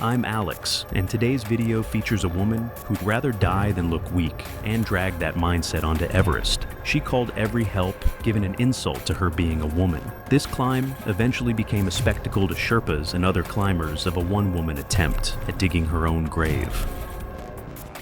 I'm Alex, and today's video features a woman who'd rather die than look weak and drag that mindset onto Everest. She called every help, given an insult to her being a woman. This climb eventually became a spectacle to Sherpas and other climbers of a one-woman attempt at digging her own grave.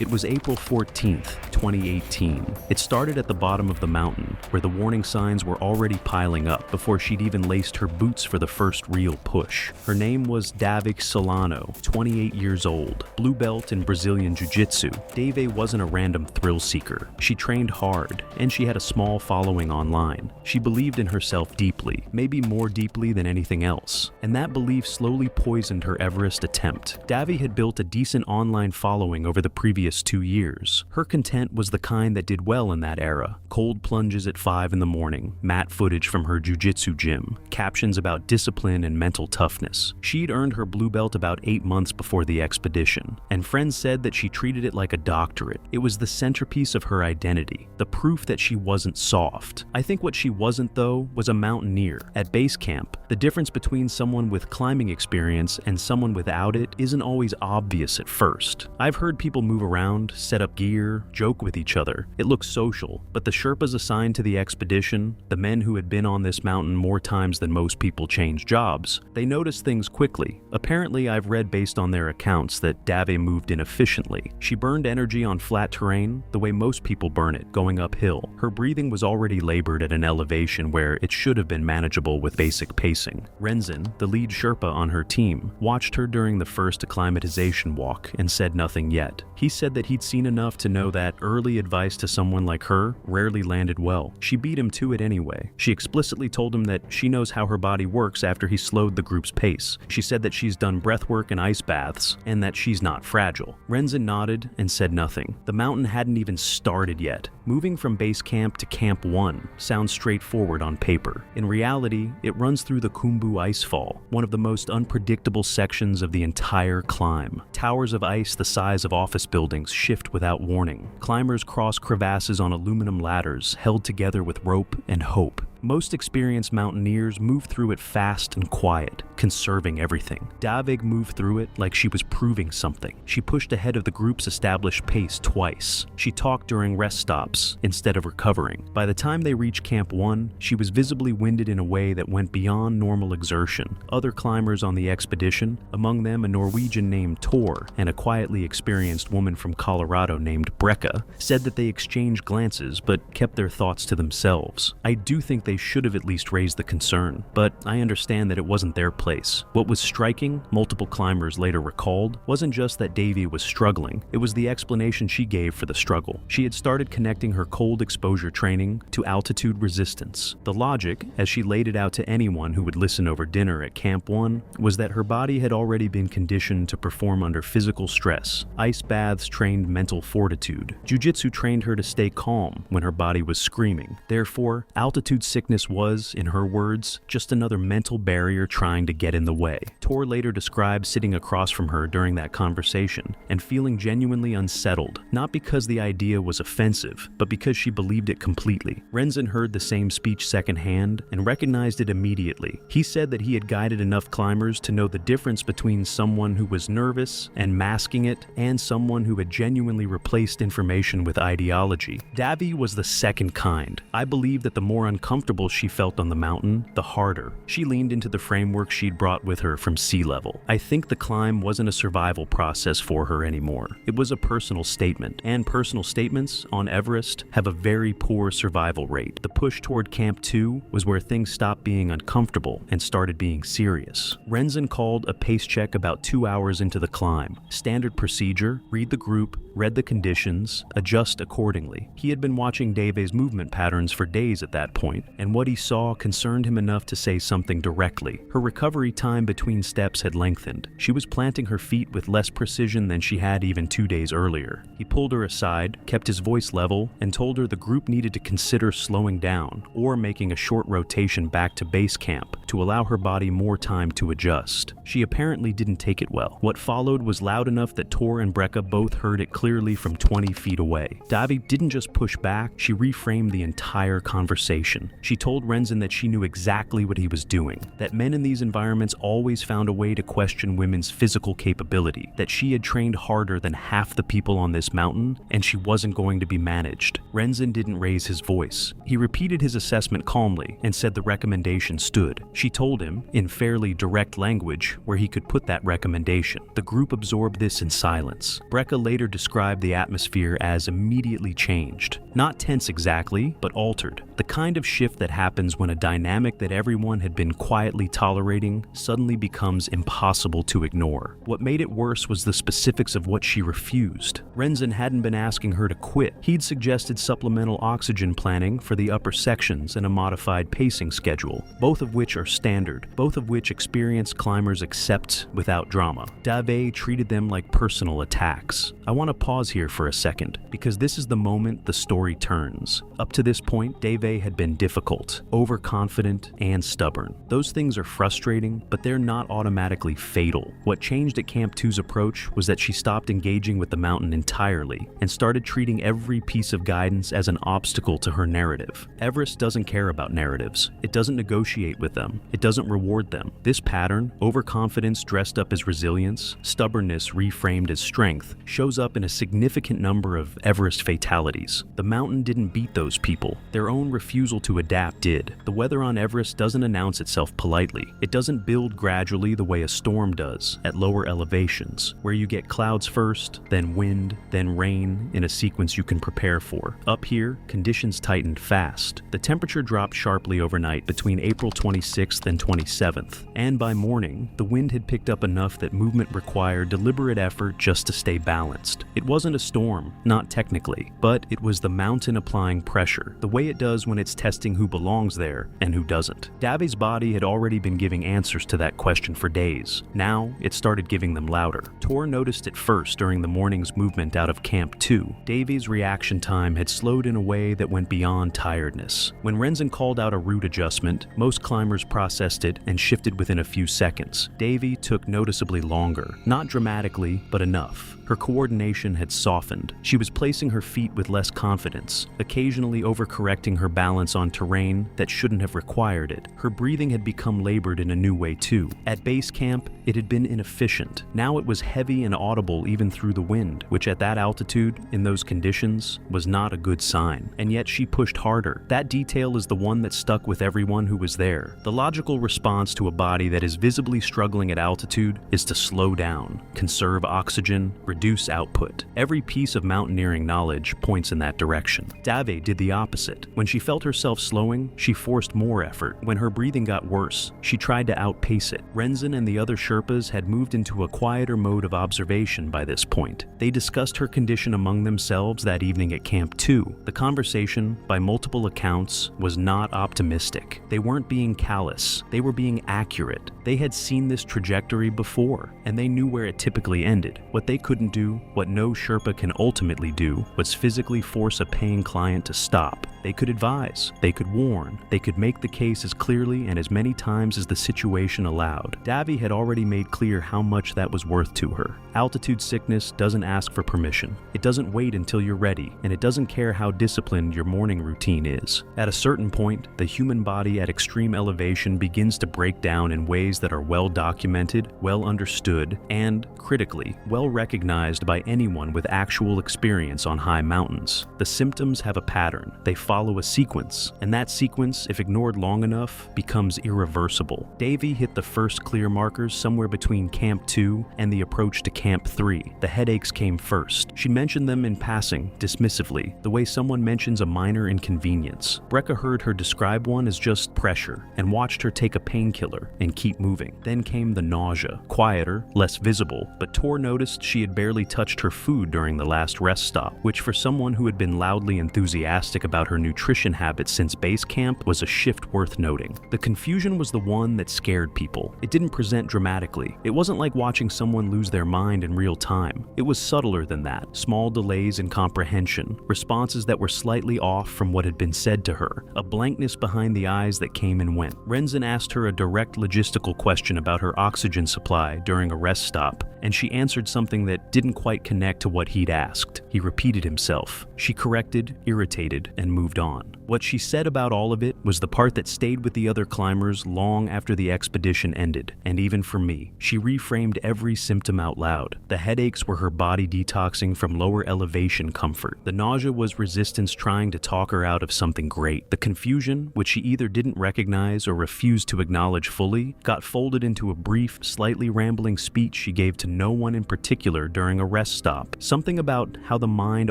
It was April 14th, 2018. It started at the bottom of the mountain, where the warning signs were already piling up before she'd even laced her boots for the first real push. Her name was Davik Solano, 28 years old, blue belt in Brazilian Jiu-Jitsu. Dave wasn't a random thrill seeker. She trained hard, and she had a small following online. She believed in herself deeply, maybe more deeply than anything else, and that belief slowly poisoned her Everest attempt. Davy had built a decent online following over the previous 2 years. Her content was the kind that did well in that era. Cold plunges at 5 in the morning, mat footage from her jiu-jitsu gym, captions about discipline and mental toughness. She'd earned her blue belt about 8 months before the expedition, and friends said that she treated it like a doctorate. It was the centerpiece of her identity, the proof that she wasn't soft. I think what she wasn't, though, was a mountaineer. At base camp, the difference between someone with climbing experience and someone without it isn't always obvious at first. I've heard people move around, set up gear, joke with each other. It looks social, but the Sherpas assigned to the expedition, the men who had been on this mountain more times than most people change jobs, they noticed things quickly. Apparently, I've read based on their accounts that Dave moved inefficiently. She burned energy on flat terrain the way most people burn it, going uphill. Her breathing was already labored at an elevation where it should have been manageable with basic pacing. Renzin, the lead Sherpa on her team, watched her during the first acclimatization walk and said nothing yet. He said that he'd seen enough to know that early advice to someone like her rarely landed well. She beat him to it anyway. She explicitly told him that she knows how her body works after he slowed the group's pace. She said that she's done breathwork and ice baths, and that she's not fragile. Renzin nodded and said nothing. The mountain hadn't even started yet. Moving from base camp to Camp 1 sounds straightforward on paper. In reality, it runs through the Khumbu Icefall, one of the most unpredictable sections of the entire climb. Towers of ice the size of office buildings shift without warning. Climbers cross crevasses on aluminum ladders held together with rope and hope. Most experienced mountaineers move through it fast and quiet, conserving everything. Davig moved through it like she was proving something. She pushed ahead of the group's established pace twice. She talked during rest stops instead of recovering. By the time they reached Camp 1, she was visibly winded in a way that went beyond normal exertion. Other climbers on the expedition, among them a Norwegian named Tor and a quietly experienced woman from Colorado named Brekka, said that they exchanged glances but kept their thoughts to themselves. I do think they should have at least raised the concern, but I understand that it wasn't their place. What was striking, multiple climbers later recalled, wasn't just that Davy was struggling, it was the explanation she gave for the struggle. She had started connecting her cold exposure training to altitude resistance. The logic, as she laid it out to anyone who would listen over dinner at Camp 1, was that her body had already been conditioned to perform under physical stress. Ice baths trained mental fortitude. Jiu-jitsu trained her to stay calm when her body was screaming. Therefore, altitude sickness was, in her words, just another mental barrier trying to get in the way. Tor later described sitting across from her during that conversation and feeling genuinely unsettled, not because the idea was offensive, but because she believed it completely. Renzin heard the same speech secondhand and recognized it immediately. He said that he had guided enough climbers to know the difference between someone who was nervous and masking it and someone who had genuinely replaced information with ideology. Davy was the second kind. I believe that the more uncomfortable she felt on the mountain, the harder. She leaned into the framework she'd brought with her from sea level. I think the climb wasn't a survival process for her anymore. It was a personal statement, and personal statements on Everest have a very poor survival rate. The push toward Camp 2 was where things stopped being uncomfortable and started being serious. Renzin called a pace check about 2 hours into the climb. Standard procedure: read the group, read the conditions, adjust accordingly. He had been watching Dave's movement patterns for days at that point, and what he saw concerned him enough to say something directly. Her recovery time between steps had lengthened. She was planting her feet with less precision than she had even 2 days earlier. He pulled her aside, kept his voice level, and told her the group needed to consider slowing down or making a short rotation back to base camp to allow her body more time to adjust. She apparently didn't take it well. What followed was loud enough that Tor and Brekka both heard it clearly from 20 feet away. Davi didn't just push back, she reframed the entire conversation. She told Renzin that she knew exactly what he was doing, that men in these environments always found a way to question women's physical capability, that she had trained harder than half the people on this mountain, and she wasn't going to be managed. Renzin didn't raise his voice. He repeated his assessment calmly and said the recommendation stood. She told him, in fairly direct language, where he could put that recommendation. The group absorbed this in silence. Brecca later described the atmosphere as immediately changed. Not tense exactly, but altered. The kind of shift that happens when a dynamic that everyone had been quietly tolerating suddenly becomes impossible to ignore. What made it worse was the specifics of what she refused. Renzin hadn't been asking her to quit. He'd suggested supplemental oxygen planning for the upper sections and a modified pacing schedule, both of which are standard, both of which experienced climbers accept without drama. Dave treated them like personal attacks. I want to pause here for a second, because this is the moment the story turns. Up to this point, Dave had been difficult, overconfident, and stubborn. Those things are frustrating, but they're not automatically fatal. What changed at Camp 2's approach was that she stopped engaging with the mountain entirely and started treating every piece of guidance as an obstacle to her narrative. Everest doesn't care about narratives. It doesn't negotiate with them. It doesn't reward them. This pattern, overconfidence dressed up as resilience, stubbornness reframed as strength, shows up in a significant number of Everest fatalities. The mountain didn't beat those people. Their own refusal to adapt did. The weather on Everest doesn't announce itself politely. It doesn't build gradually the way a storm does at lower elevations, where you get clouds first, then wind, then rain in a sequence you can prepare for. Up here, conditions tightened fast. The temperature dropped sharply overnight between April 26th and 27th, and by morning, the wind had picked up enough that movement required deliberate effort just to stay balanced. It wasn't a storm, not technically, but it was the mountain applying pressure, the way it does when it's testing who belongs there and who doesn't. Davi's body had already been giving answers to that question for days. Now, it started giving them louder. Tor noticed it first during the morning's movement out of Camp 2. Davi's reaction time had slowed in a way that went beyond tiredness. When Renzin called out a route adjustment, most climbers processed it and shifted within a few seconds. Davy took noticeably longer. Not dramatically, but enough. Her coordination had softened. She was placing her feet with less confidence, occasionally overcorrecting her balance on terrain that shouldn't have required it. Her breathing had become labored in a new way too. At base camp, it had been inefficient. Now it was heavy and audible even through the wind, which at that altitude, in those conditions, was not a good sign. And yet she pushed harder. That detail is the one that stuck with everyone who was there. The logical response to a body that is visibly struggling at altitude is to slow down, conserve oxygen, reduce output. Every piece of mountaineering knowledge points in that direction. Dave did the opposite. When she felt herself slowing, she forced more effort. When her breathing got worse, she tried to outpace it. Renzin and the other Sherpas had moved into a quieter mode of observation by this point. They discussed her condition among themselves that evening at Camp 2. The conversation, by multiple accounts, was not optimistic. They weren't being callous. They were being accurate. They had seen this trajectory before, and they knew where it typically ended. What they couldn't do, what no Sherpa can ultimately do, was physically force a paying client to stop. They could advise, they could warn, they could make the case as clearly and as many times as the situation allowed. Davy had already made clear how much that was worth to her. Altitude sickness doesn't ask for permission. It doesn't wait until you're ready, and it doesn't care how disciplined your morning routine is. At a certain point, the human body at extreme elevation begins to break down in ways that are well documented, well understood, and, critically, well recognized by anyone with actual experience on high mountains. The symptoms have a pattern. They follow a sequence, and that sequence, if ignored long enough, becomes irreversible. Davy hit the first clear markers somewhere between Camp 2 and the approach to Camp 3. The headaches came first. She mentioned them in passing, dismissively, the way someone mentions a minor inconvenience. Brecca heard her describe one as just pressure, and watched her take a painkiller and keep moving. Then came the nausea, quieter, less visible, but Tor noticed she had barely touched her food during the last rest stop, which for someone who had been loudly enthusiastic about her nutrition habits since base camp was a shift worth noting. The confusion was the one that scared people. It didn't present dramatically. It wasn't like watching someone lose their mind in real time. It was subtler than that. Small delays in comprehension, responses that were slightly off from what had been said to her, a blankness behind the eyes that came and went. Renzin asked her a direct logistical question about her oxygen supply during a rest stop, and she answered something that didn't quite connect to what he'd asked. He repeated himself. She corrected, irritated, and moved on. What she said about all of it was the part that stayed with the other climbers long after the expedition ended, and even for me. She reframed every symptom out loud. The headaches were her body detoxing from lower elevation comfort. The nausea was resistance trying to talk her out of something great. The confusion, which she either didn't recognize or refused to acknowledge fully, got folded into a brief, slightly rambling speech she gave to no one in particular during a rest stop. Something about how the mind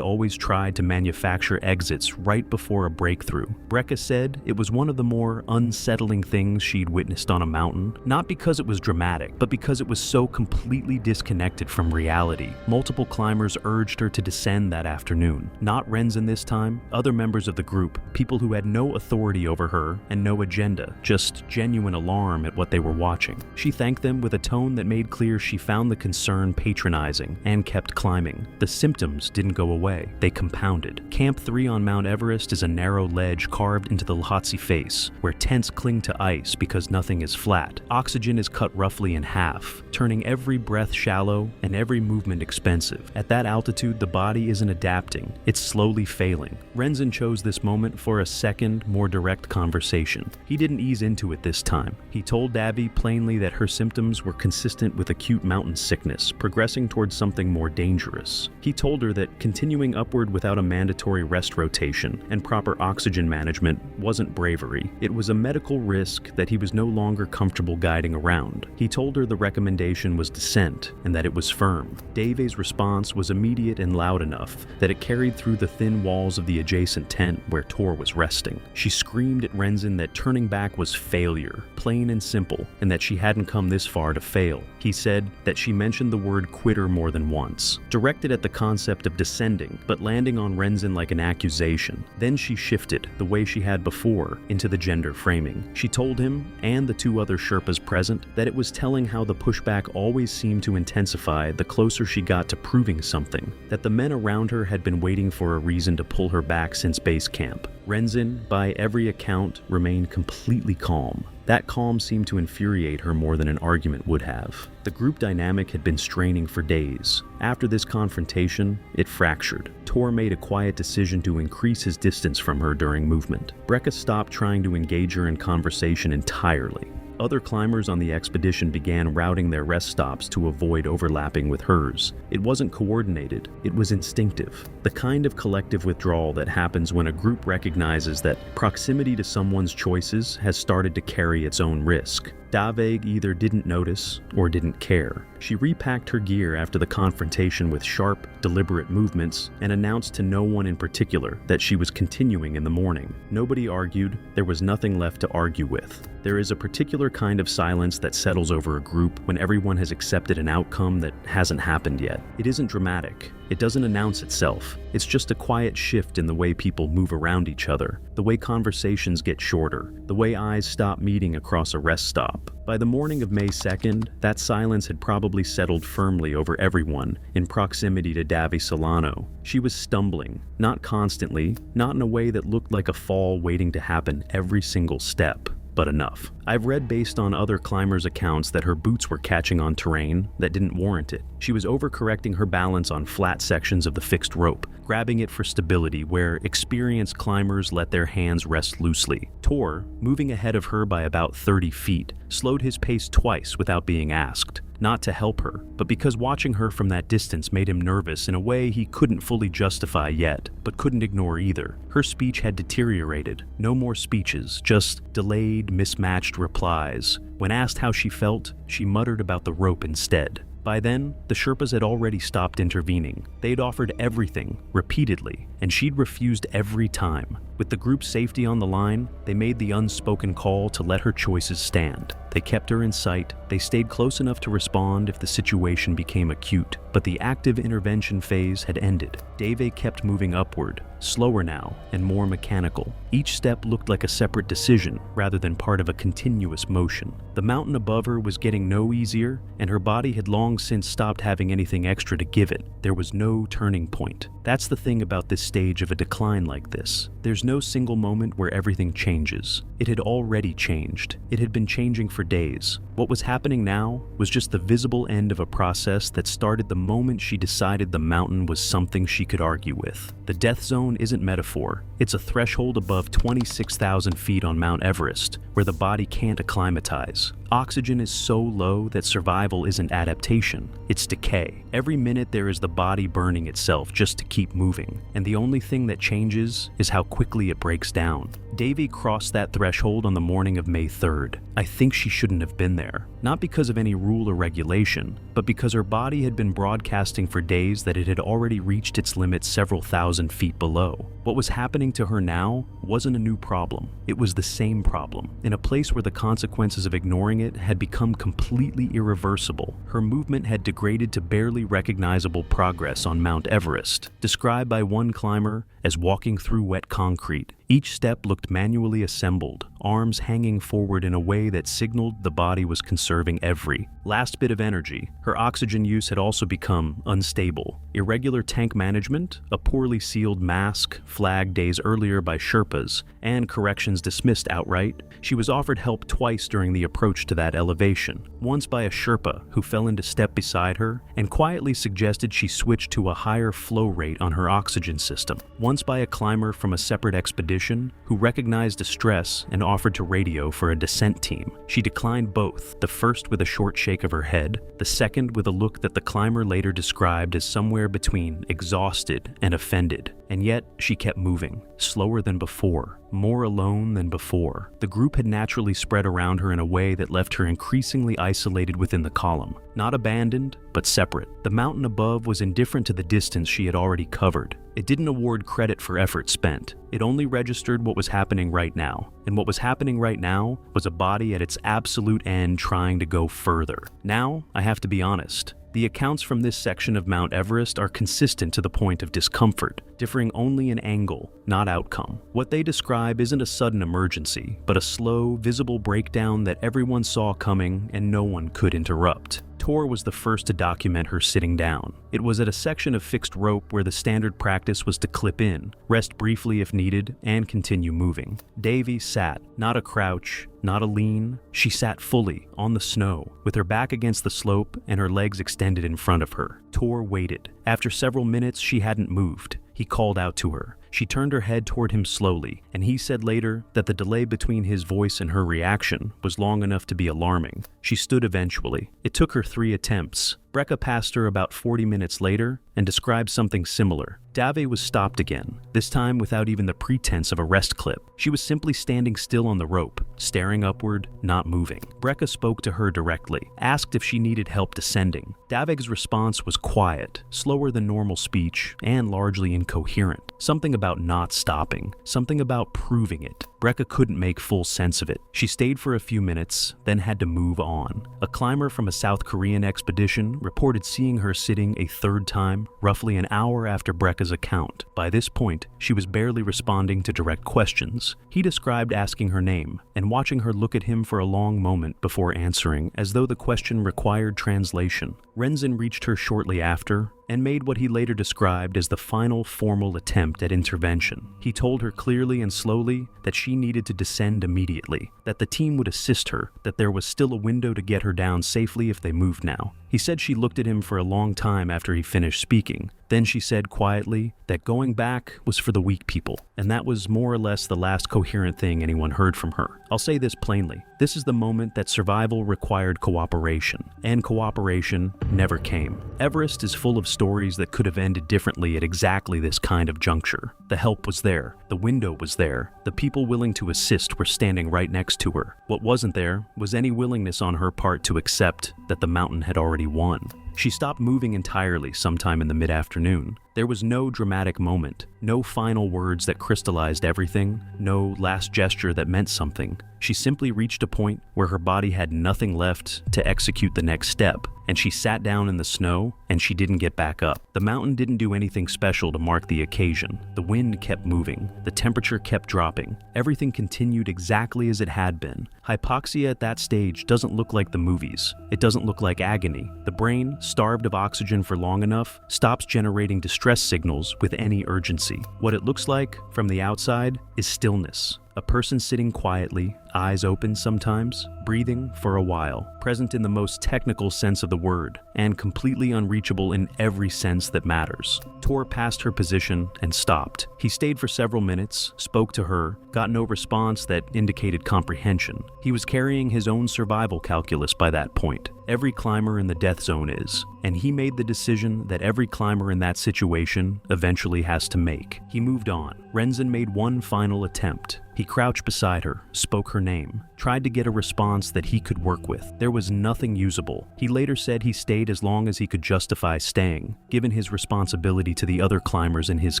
always tried to manufacture exits right before a breakthrough. Brecca said it was one of the more unsettling things she'd witnessed on a mountain, not because it was dramatic, but because it was so completely disconnected from reality. Multiple climbers urged her to descend that afternoon. Not Renzin this time, other members of the group, people who had no authority over her and no agenda, just genuine alarm at what they were watching. She thanked them with a tone that made clear she found the concern patronizing and kept climbing. The symptoms didn't go away, they compounded. Camp 3 on Mount Everest is a narrow ledge carved into the Lhotse face, where tents cling to ice because nothing is flat. Oxygen is cut roughly in half, turning every breath shallow and every movement expensive. At that altitude, the body isn't adapting, it's slowly failing. Renzin chose this moment for a second, more direct conversation. He didn't ease into it this time. He told Davy plainly that her symptoms were consistent with acute mountain sickness, progressing towards something more dangerous. He told her that continuing upward without a mandatory rest rotation and proper oxygen management wasn't bravery. It was a medical risk that he was no longer comfortable guiding around. He told her the recommendation was descent and that it was firm. Dave's response was immediate and loud enough that it carried through the thin walls of the adjacent tent where Tor was resting. She screamed at Renzin that turning back was failure, plain and simple, and that she hadn't come this far to fail. He said that she mentioned the word quitter more than once, directed at the concept of descending, but landing on Renzin like an accusation. Then she shifted, the way she had before, into the gender framing. She told him, and the two other Sherpas present, that it was telling how the pushback always seemed to intensify the closer she got to proving something, that the men around her had been waiting for a reason to pull her back since base camp. Renzin, by every account, remained completely calm. That calm seemed to infuriate her more than an argument would have. The group dynamic had been straining for days. After this confrontation, it fractured. Tor made a quiet decision to increase his distance from her during movement. Brecca stopped trying to engage her in conversation entirely. Other climbers on the expedition began routing their rest stops to avoid overlapping with hers. It wasn't coordinated, it was instinctive. The kind of collective withdrawal that happens when a group recognizes that proximity to someone's choices has started to carry its own risk. Daveg either didn't notice or didn't care. She repacked her gear after the confrontation with sharp, deliberate movements and announced to no one in particular that she was continuing in the morning. Nobody argued, there was nothing left to argue with. There is a particular kind of silence that settles over a group when everyone has accepted an outcome that hasn't happened yet. It isn't dramatic. It doesn't announce itself. It's just a quiet shift in the way people move around each other, the way conversations get shorter, the way eyes stop meeting across a rest stop. By the morning of May 2nd, that silence had probably settled firmly over everyone in proximity to Davy Solano. She was stumbling, not constantly, not in a way that looked like a fall waiting to happen every single step, but enough. I've read based on other climbers' accounts that her boots were catching on terrain that didn't warrant it. She was overcorrecting her balance on flat sections of the fixed rope, grabbing it for stability where experienced climbers let their hands rest loosely. Tor, moving ahead of her by about 30 feet, slowed his pace twice without being asked. Not to help her, but because watching her from that distance made him nervous in a way he couldn't fully justify yet, but couldn't ignore either. Her speech had deteriorated. No more speeches, just delayed, mismatched replies. When asked how she felt, she muttered about the rope instead. By then, the Sherpas had already stopped intervening. They'd offered everything, repeatedly, and she'd refused every time. With the group's safety on the line, they made the unspoken call to let her choices stand. They kept her in sight, they stayed close enough to respond if the situation became acute, but the active intervention phase had ended. Dave kept moving upward, slower now and more mechanical. Each step looked like a separate decision rather than part of a continuous motion. The mountain above her was getting no easier, and her body had long since stopped having anything extra to give it. There was no turning point. That's the thing about this stage of a decline like this. There's no single moment where everything changes. It had already changed. It had been changing for days. What was happening now was just the visible end of a process that started the moment she decided the mountain was something she could argue with. The death zone isn't metaphor. It's a threshold above 26,000 feet on Mount Everest, where the body can't acclimatize. Oxygen is so low that survival isn't adaptation, it's decay. Every minute there is the body burning itself just to keep moving, and the only thing that changes is how quickly it breaks down. Davy crossed that threshold on the morning of May 3rd. I think she shouldn't have been there, not because of any rule or regulation, but because her body had been broadcasting for days that it had already reached its limit several thousand feet below. What was happening to her now wasn't a new problem. It was the same problem, in a place where the consequences of ignoring it had become completely irreversible. Her movement had degraded to barely recognizable progress on Mount Everest, described by one climber as walking through wet concrete. Each step looked manually assembled, arms hanging forward in a way that signaled the body was conserving every last bit of energy. Her oxygen use had also become unstable. Irregular tank management, a poorly sealed mask flagged days earlier by Sherpas, and corrections dismissed outright. She was offered help twice during the approach to that elevation, once by a Sherpa who fell into step beside her and quietly suggested she switch to a higher flow rate on her oxygen system, once by a climber from a separate expedition who recognized distress and offered to radio for a descent team. She declined both, the first with a short shake of her head, the second with a look that the climber later described as somewhere between exhausted and offended. And yet, she kept moving, slower than before, more alone than before. The group had naturally spread around her in a way that left her increasingly isolated within the column. Not abandoned, but separate. The mountain above was indifferent to the distance she had already covered. It didn't award credit for effort spent. It only registered what was happening right now. And what was happening right now was a body at its absolute end trying to go further. Now, I have to be honest. The accounts from this section of Mount Everest are consistent to the point of discomfort, differing only in angle, not outcome. What they describe isn't a sudden emergency, but a slow, visible breakdown that everyone saw coming and no one could interrupt. Tor was the first to document her sitting down. It was at a section of fixed rope where the standard practice was to clip in, rest briefly if needed, and continue moving. Davy sat, not a crouch, not a lean. She sat fully, on the snow, with her back against the slope and her legs extended in front of her. Tor waited. After several minutes, she hadn't moved. He called out to her. She turned her head toward him slowly, and he said later that the delay between his voice and her reaction was long enough to be alarming. She stood eventually. It took her 3 attempts. Brecca passed her about 40 minutes later and described something similar. Dave was stopped again, this time without even the pretense of a rest clip. She was simply standing still on the rope, staring upward, not moving. Brecca spoke to her directly, asked if she needed help descending. Dave's response was quiet, slower than normal speech, and largely incoherent. Something about not stopping, something about proving it. Brecca couldn't make full sense of it. She stayed for a few minutes, then had to move on. A climber from a South Korean expedition reported seeing her sitting a third time, roughly an hour after Brecca's account. By this point, she was barely responding to direct questions. He described asking her name and watching her look at him for a long moment before answering, as though the question required translation. Renzin reached her shortly after and made what he later described as the final formal attempt at intervention. He told her clearly and slowly that she needed to descend immediately, that the team would assist her, that there was still a window to get her down safely if they moved now. He said she looked at him for a long time after he finished speaking. Then she said quietly that going back was for the weak people, and that was more or less the last coherent thing anyone heard from her. I'll say this plainly. This is the moment that survival required cooperation, and cooperation never came. Everest is full of stories that could have ended differently at exactly this kind of juncture. The help was there, the window was there, the people willing to assist were standing right next to her. What wasn't there was any willingness on her part to accept that the mountain had already won. She stopped moving entirely sometime in the mid-afternoon. There was no dramatic moment, no final words that crystallized everything, no last gesture that meant something. She simply reached a point where her body had nothing left to execute the next step, and she sat down in the snow, and she didn't get back up. The mountain didn't do anything special to mark the occasion. The wind kept moving. The temperature kept dropping. Everything continued exactly as it had been. Hypoxia at that stage doesn't look like the movies. It doesn't look like agony. The brain starved of oxygen for long enough, stops generating distress signals with any urgency. What it looks like from the outside is stillness. A person sitting quietly, eyes open sometimes, breathing for a while, present in the most technical sense of the word, and completely unreachable in every sense that matters. Tore passed her position and stopped. He stayed for several minutes, spoke to her, got no response that indicated comprehension. He was carrying his own survival calculus by that point. Every climber in the death zone is, and he made the decision that every climber in that situation eventually has to make. He moved on. Renzin made one final attempt. He crouched beside her, spoke her name, tried to get a response that he could work with. There was nothing usable. He later said he stayed as long as he could justify staying, given his responsibility to the other climbers in his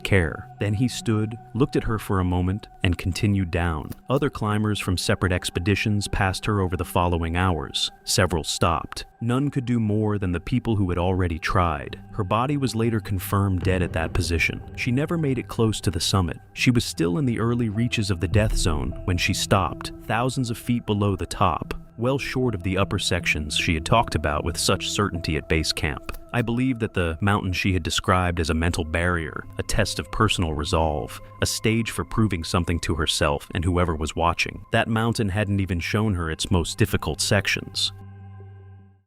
care. Then he stood, looked at her for a moment, and continued down. Other climbers from separate expeditions passed her over the following hours. Several stopped. None could do more than the people who had already tried. Her body was later confirmed dead at that position. She never made it close to the summit. She was still in the early reaches of the death zone when she stopped, thousands of feet below the top, well short of the upper sections she had talked about with such certainty at base camp. I believe that the mountain she had described as a mental barrier, a test of personal resolve, a stage for proving something to herself and whoever was watching. That mountain hadn't even shown her its most difficult sections.